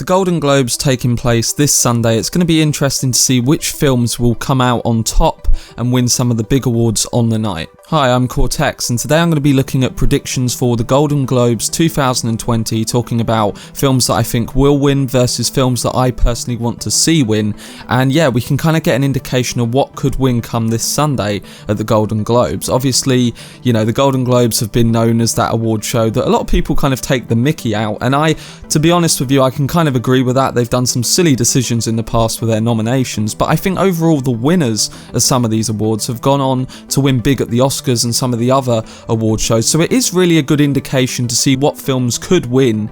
the Golden Globes taking place this Sunday, it's going to be interesting to see which films will come out on top and win some of the big awards on the night. Hi, I'm Cortex, and today I'm going to be looking at predictions for the Golden Globes 2020, talking about films that I think will win versus films that I personally want to see win. And yeah, we can kind of get an indication of what could win come this Sunday at the Golden Globes. Obviously, you know, the Golden Globes have been known as that award show that a lot of people kind of take the mickey out, and to be honest with you, I can kind of agree with that. They've done some silly decisions in the past with their nominations, but I think overall the winners of some of these awards have gone on to win big at the Oscars and some of the other award shows, so it is really a good indication to see what films could win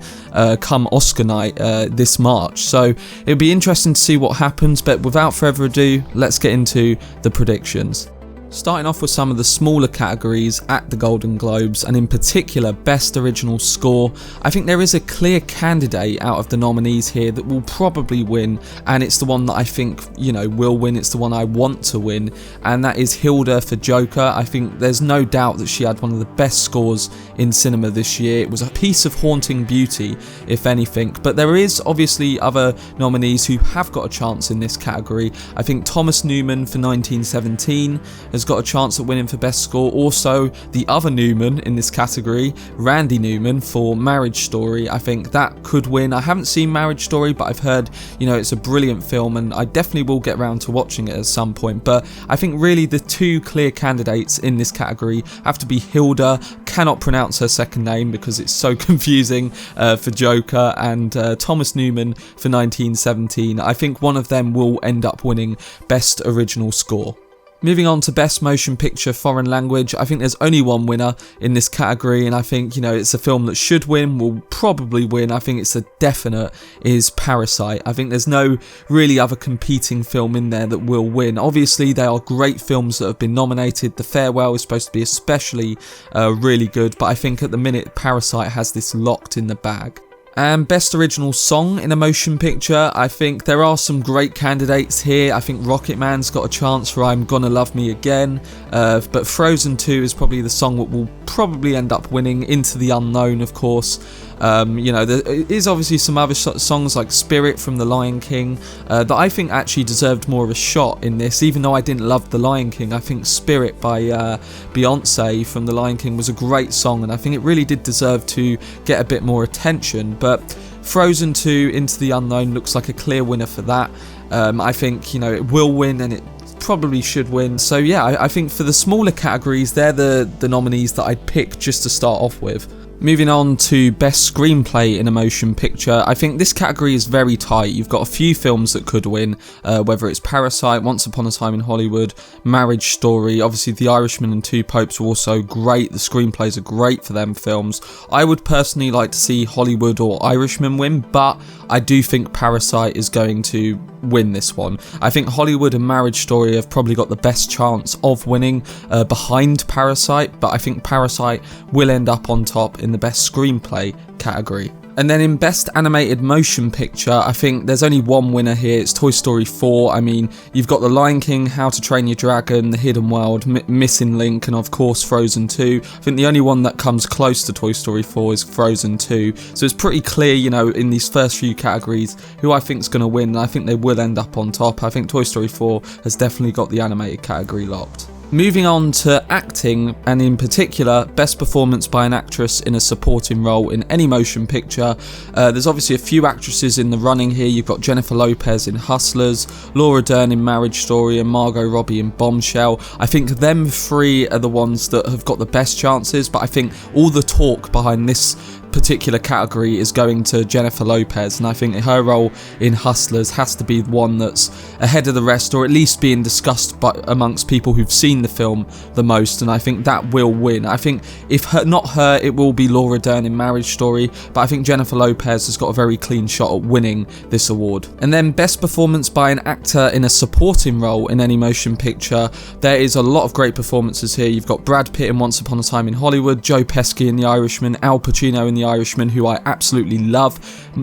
come Oscar night this March. So it'll be interesting to see what happens, but without further ado, let's get into the predictions. Starting off with some of the smaller categories at the Golden Globes, and in particular Best Original Score, I think there is a clear candidate out of the nominees here that will probably win, and it's the one that I think, you know, will win. It's the one I want to win, and that is Hilda for Joker. I think there's no doubt that she had one of the best scores in cinema this year. It was a piece of haunting beauty, if anything, but there is obviously other nominees who have got a chance in this category. I think Thomas Newman for 1917 has got a chance at winning for Best Score. Also, the other Newman in this category, Randy Newman for Marriage Story, I think that could win. I haven't seen Marriage Story, but I've heard, you know, it's a brilliant film, and I definitely will get around to watching it at some point. But I think really the two clear candidates in this category have to be Hilda, cannot pronounce her second name because it's so confusing, for Joker, and Thomas Newman for 1917. I think one of them will end up winning Best Original Score. Moving on to Best Motion Picture Foreign Language, I think there's only one winner in this category, and I think, you know, it's a film that should win, will probably win. I think it's a definite, is Parasite. I think there's no really other competing film in there that will win. Obviously, they are great films that have been nominated. The Farewell is supposed to be especially really good, but I think at the minute Parasite has this locked in the bag. And Best Original Song in a Motion Picture, I think there are some great candidates here. I think Rocketman's got a chance for I'm Gonna Love Me Again, but Frozen 2 is probably the song that will probably end up winning. Into the Unknown, of course. You know, there is obviously some other songs like Spirit from The Lion King that I think actually deserved more of a shot in this, even though I didn't love The Lion King. I think Spirit by Beyonce from The Lion King was a great song, and I think it really did deserve to get a bit more attention. But Frozen 2 Into the Unknown looks like a clear winner for that. I think, you know, it will win, and it probably should win. So yeah, I think for the smaller categories, they're the nominees that I'd pick just to start off with. Moving on to Best Screenplay in a Motion Picture, I think this category is very tight. You've got a few films that could win, whether it's Parasite, Once Upon a Time in Hollywood, Marriage Story. Obviously, The Irishman and Two Popes were also great. The screenplays are great for them films. I would personally like to see Hollywood or Irishman win, but I do think Parasite is going to win this one. I think Hollywood and Marriage Story have probably got the best chance of winning behind Parasite, but I think Parasite will end up on top in the Best Screenplay category. And then in Best Animated Motion Picture, I think there's only one winner here. It's Toy Story 4. I mean, you've got The Lion King, How to Train Your Dragon, The Hidden World, Missing Link, and of course Frozen 2. I think the only one that comes close to Toy Story 4 is Frozen 2. So it's pretty clear, you know, in these first few categories, who I think is going to win, and I think they will end up on top. I think Toy Story 4 has definitely got the animated category locked. Moving on to acting, and in particular, best performance by an actress in a supporting role in any motion picture. There's obviously a few actresses in the running here. You've got Jennifer Lopez in Hustlers, Laura Dern in Marriage Story, and Margot Robbie in Bombshell. I think them three are the ones that have got the best chances, but I think all the talk behind this particular category is going to Jennifer Lopez, and I think her role in Hustlers has to be one that's ahead of the rest, or at least being discussed amongst people who've seen the film the most, and I think that will win. I think if not her, it will be Laura Dern in Marriage Story, but I think Jennifer Lopez has got a very clean shot at winning this award. And then best performance by an actor in a supporting role in any motion picture, there is a lot of great performances here. You've got Brad Pitt in Once Upon a Time in Hollywood, Joe Pesci in The Irishman, Al Pacino in The Irishman, who I absolutely love.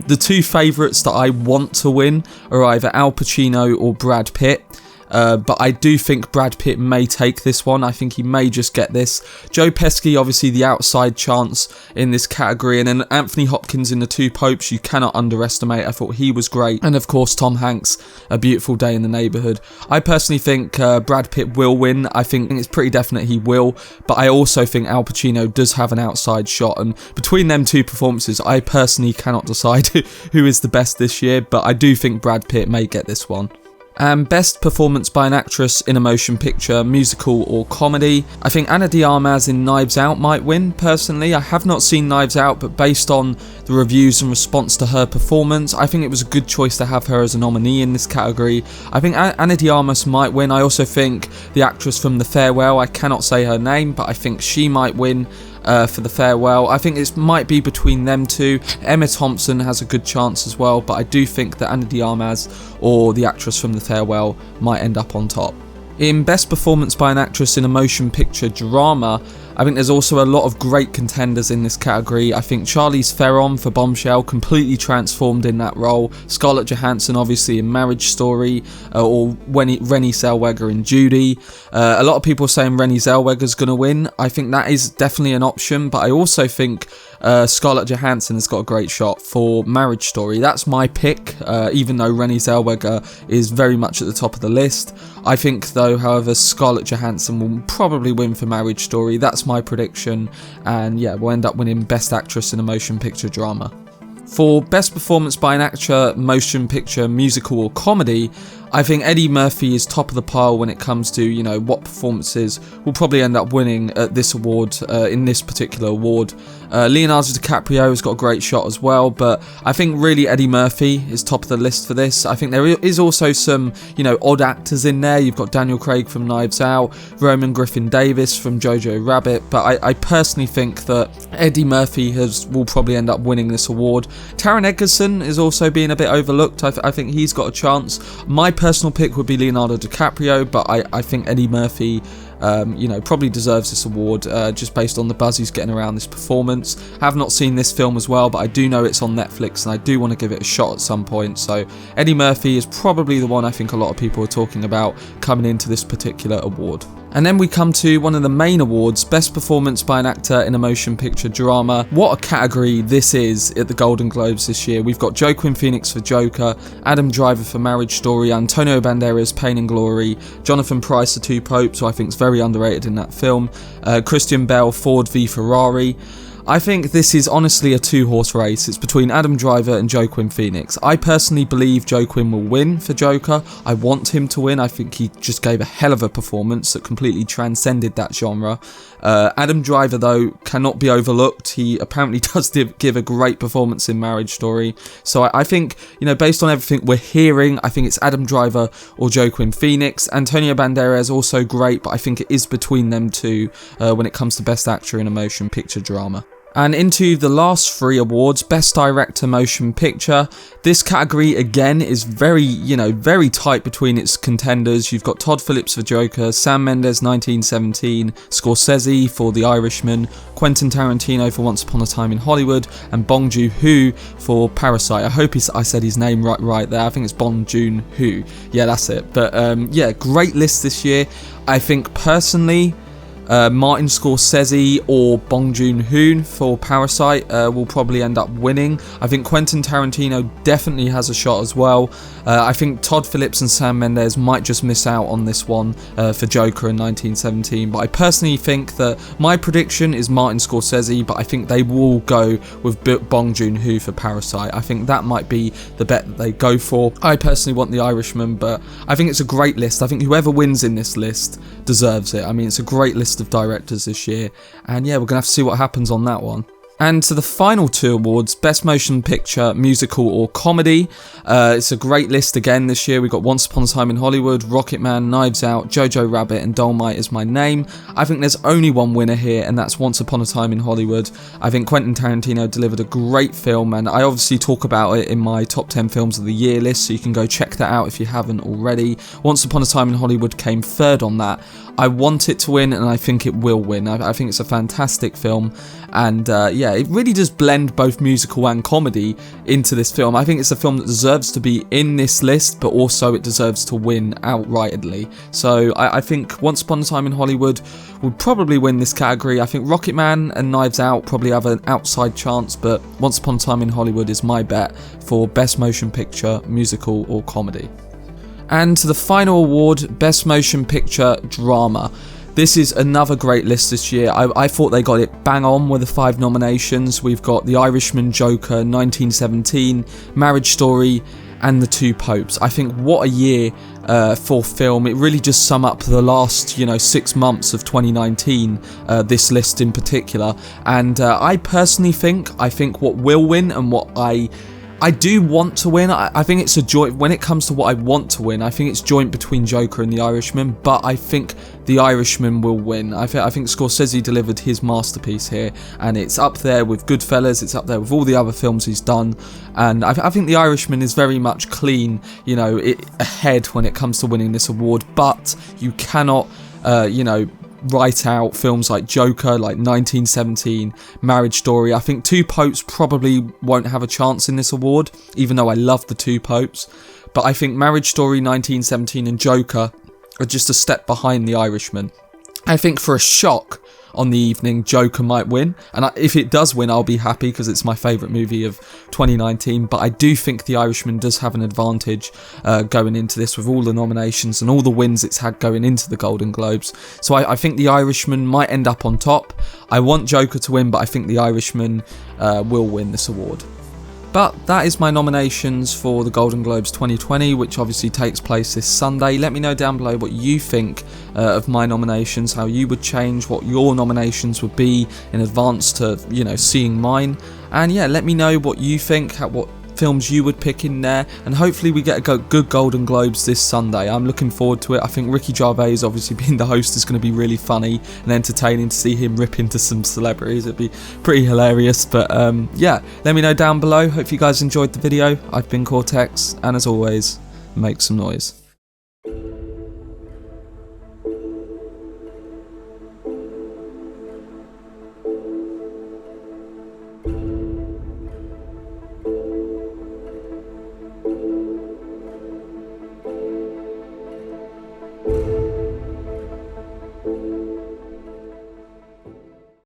The two favourites that I want to win are either Al Pacino or Brad Pitt. but I do think Brad Pitt may take this one. I think he may just get this. Joe Pesci, obviously the outside chance in this category, and then Anthony Hopkins in The Two Popes, you cannot underestimate. I thought he was great. And of course Tom Hanks, A Beautiful Day in the Neighborhood. I personally think Brad Pitt will win. I think it's pretty definite he will, but I also think Al Pacino does have an outside shot, and between them two performances, I personally cannot decide who is the best this year, but I do think Brad Pitt may get this one. And best performance by an actress in a motion picture, musical or comedy. I think Ana de Armas in Knives Out might win, personally. I have not seen Knives Out, but based on the reviews and response to her performance, I think it was a good choice to have her as a nominee in this category. I think Ana de Armas might win. I also think the actress from The Farewell, I cannot say her name, but I think she might win for The Farewell. I think it might be between them two. Emma Thompson has a good chance as well, but I do think that Ana de Armas or the actress from The Farewell might end up on top. In best performance by an actress in a motion picture drama, I think there's also a lot of great contenders in this category. I think Charlize Theron for Bombshell completely transformed in that role. Scarlett Johansson obviously in Marriage Story, or Renée Zellweger in Judy. A lot of people are saying Renée Zellweger's going to win. I think that is definitely an option, but I also think Scarlett Johansson has got a great shot for Marriage Story. That's my pick, even though Renée Zellweger is very much at the top of the list. I think though, however, Scarlett Johansson will probably win for Marriage Story. That's my prediction, and yeah, we'll end up winning Best Actress in a Motion Picture Drama. For Best Performance by an Actor, Motion Picture, Musical or Comedy, I think Eddie Murphy is top of the pile when it comes to, you know, what performances will probably end up winning at this award, in this particular award. Leonardo DiCaprio has got a great shot as well, but I think really Eddie Murphy is top of the list for this. I think there is also some, you know, odd actors in there. You've got Daniel Craig from Knives Out, Roman Griffin Davis from Jojo Rabbit, but I personally think that Eddie Murphy will probably end up winning this award. Taron Egerton is also being a bit overlooked. I think he's got a chance. My personal pick would be Leonardo DiCaprio, but I think Eddie Murphy, you know, probably deserves this award just based on the buzz he's getting around this performance. I have not seen this film as well, but I do know it's on Netflix and I do want to give it a shot at some point. So Eddie Murphy is probably the one I think a lot of people are talking about coming into this particular award. And then we come to one of the main awards, Best Performance by an Actor in a Motion Picture Drama. What a category this is at the Golden Globes this year. We've got Joaquin Phoenix for Joker, Adam Driver for Marriage Story, Antonio Banderas, Pain and Glory, Jonathan Pryce, The Two Popes, who I think is very underrated in that film, Christian Bale, Ford v Ferrari. I think this is honestly a two-horse race. It's between Adam Driver and Joaquin Phoenix. I personally believe Joaquin will win for Joker. I want him to win. I think he just gave a hell of a performance that completely transcended that genre. Adam Driver, though, cannot be overlooked. He apparently does give a great performance in Marriage Story. So I think, you know, based on everything we're hearing, I think it's Adam Driver or Joaquin Phoenix. Antonio Banderas also great, but I think it is between them two when it comes to Best Actor in a Motion Picture Drama. And into the last three awards, Best Director Motion Picture. This category again is very tight between its contenders. You've got Todd Phillips for Joker, Sam Mendes 1917, Scorsese for The Irishman, Quentin Tarantino for Once Upon a Time in Hollywood, and Bong Joon-ho for Parasite. I hope I said his name right there. I think it's Bong Joon-ho. Yeah, that's it. But yeah, great list this year. I think personally, Martin Scorsese or Bong Joon-ho for Parasite will probably end up winning. I think Quentin Tarantino definitely has a shot as well. I think Todd Phillips and Sam Mendes might just miss out on this one for Joker in 1917, but I personally think that my prediction is Martin Scorsese, but I think they will go with Bong Joon-ho for Parasite. I think that might be the bet that they go for. I personally want The Irishman, but I think it's a great list. I think whoever wins in this list deserves it. I mean, it's a great list of directors this year, and yeah, we're gonna have to see what happens on that one. And to the final two awards, Best Motion Picture, Musical or Comedy. It's a great list again this year. We've got Once Upon a Time in Hollywood, Rocketman, Knives Out, Jojo Rabbit, and Dolomite Is My Name. I think there's only one winner here, and that's Once Upon a Time in Hollywood. I think Quentin Tarantino delivered a great film, and I obviously talk about it in my top 10 films of the year list, so you can go check that out if you haven't already. Once Upon a Time in Hollywood came third on that. I want it to win, and I think it will win. I think it's a fantastic film, and yeah, it really does blend both musical and comedy into this film. I think it's a film that deserves to be in this list, but also it deserves to win outrightly. So I think Once Upon a Time in Hollywood would probably win this category. I think Rocketman and Knives Out probably have an outside chance, but Once Upon a Time in Hollywood is my bet for Best Motion Picture, Musical or Comedy. And to the final award, Best Motion Picture Drama. This is another great list this year. I thought they got it bang on with the 5 nominations. We've got The Irishman, Joker, 1917, Marriage Story, and The Two Popes. I think what a year for film. It really just sum up the last 6 months of 2019, this list in particular. And I personally think what will win and what I do want to win. I think it's a joint. When it comes to what I want to win, I think it's joint between Joker and The Irishman, but I think The Irishman will win. I think Scorsese delivered his masterpiece here, and it's up there with Goodfellas, it's up there with all the other films he's done, and I think The Irishman is very much clean, ahead when it comes to winning this award, but you cannot, write out films like Joker, like 1917, Marriage Story. I think Two Popes probably won't have a chance in this award, even though I love The Two Popes. But I think Marriage Story, 1917 and Joker are just a step behind The Irishman. I think for a shock on the evening, Joker might win, and if it does win, I'll be happy because it's my favourite movie of 2019, but I do think The Irishman does have an advantage going into this with all the nominations and all the wins it's had going into the Golden Globes. So I think The Irishman might end up on top. I want Joker to win, but I think The Irishman will win this award. But that is my nominations for the Golden Globes 2020, which obviously takes place this Sunday. Let me know down below what you think of my nominations, how you would change, what your nominations would be in advance to, seeing mine. And yeah, let me know what you think, what films you would pick in there, and hopefully we get a good Golden Globes this Sunday. I'm looking forward to it. I think Ricky Gervais, obviously being the host, is going to be really funny and entertaining to see him rip into some celebrities. It'd be pretty hilarious, but yeah, let me know down below. Hope you guys enjoyed the video. I've been Cortex, and as always, make some noise.